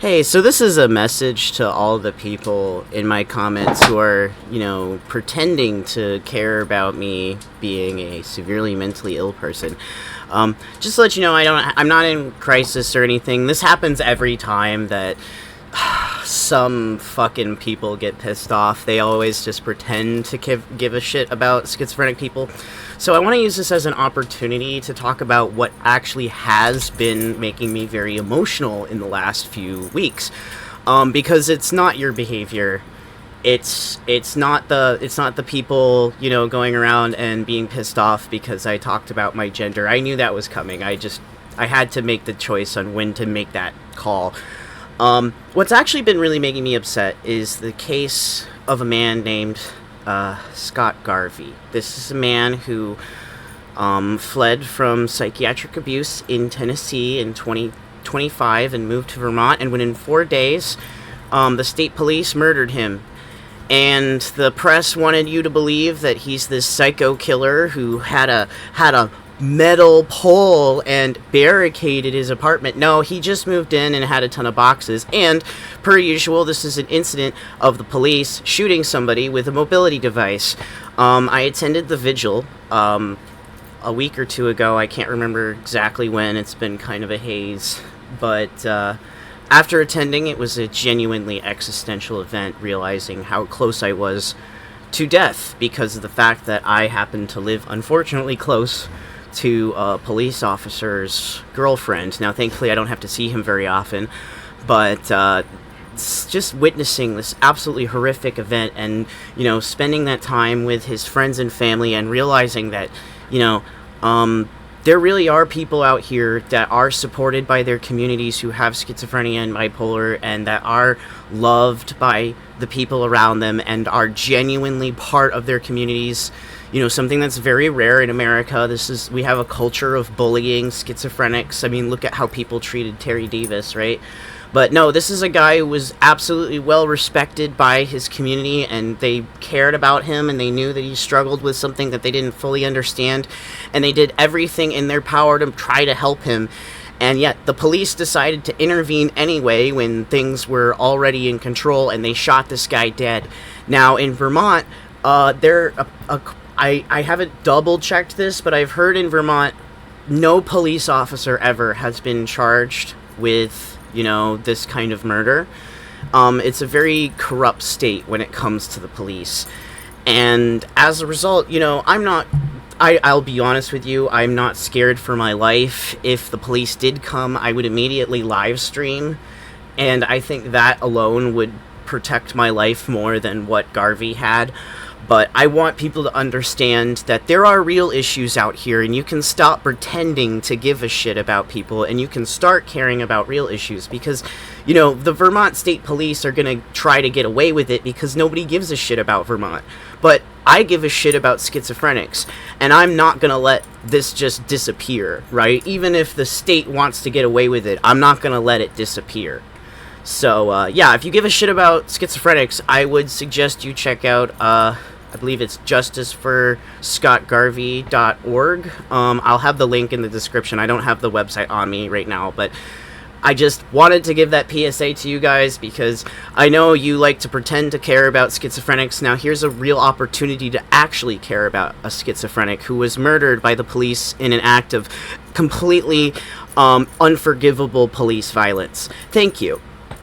Hey, so this is a message to all the people in my comments who are, pretending to care about me being a severely mentally ill person. Just to let you know, I'm not in crisis or anything. This happens every time that some fucking people get pissed off. They always just pretend to give a shit about schizophrenic people. So I want to use this as an opportunity to talk about what actually has been making me very emotional in the last few weeks. Because it's not your behavior. It's not the people, going around and being pissed off because I talked about my gender. I knew that was coming. I had to make the choice on when to make that call. What's actually been really making me upset is the case of a man named Scott Garvey. This is a man who fled from psychiatric abuse in Tennessee in 2025 and moved to Vermont, and within 4 days, the state police murdered him. And the press wanted you to believe that he's this psycho killer who had a metal pole and barricaded his apartment. No, he just moved in and had a ton of boxes. And per usual, this is an incident of the police shooting somebody with a mobility device. I attended the vigil a week or two ago. I can't remember exactly when. It's been kind of a haze. But after attending, it was a genuinely existential event, realizing how close I was to death because of the fact that I happened to live, unfortunately, close to a police officer's girlfriend. Now, thankfully, I don't have to see him very often, but just witnessing this absolutely horrific event and, spending that time with his friends and family and realizing that, there really are people out here that are supported by their communities who have schizophrenia and bipolar and that are loved by the people around them and are genuinely part of their communities. Something that's very rare in America. We have a culture of bullying schizophrenics. I mean, look at how people treated Terry Davis, right? But no, this is a guy who was absolutely well respected by his community, and they cared about him, and they knew that he struggled with something that they didn't fully understand, and they did everything in their power to try to help him. And yet, the police decided to intervene anyway when things were already in control, and they shot this guy dead. Now, in Vermont, I haven't double-checked this, but I've heard in Vermont, no police officer ever has been charged with, this kind of murder. It's a very corrupt state when it comes to the police. And as a result, I'll be honest with you, I'm not scared for my life. If the police did come, I would immediately live stream. And I think that alone would protect my life more than what Garvey had. But I want people to understand that there are real issues out here, and you can stop pretending to give a shit about people, and you can start caring about real issues, because, the Vermont State Police are going to try to get away with it because nobody gives a shit about Vermont. But I give a shit about schizophrenics, and I'm not going to let this just disappear, right? Even if the state wants to get away with it, I'm not going to let it disappear. So, if you give a shit about schizophrenics, I would suggest you check out, I believe it's justiceforscottgarvey.org. I'll have the link in the description. I don't have the website on me right now, but I just wanted to give that PSA to you guys because I know you like to pretend to care about schizophrenics. Now, here's a real opportunity to actually care about a schizophrenic who was murdered by the police in an act of completely unforgivable police violence. Thank you.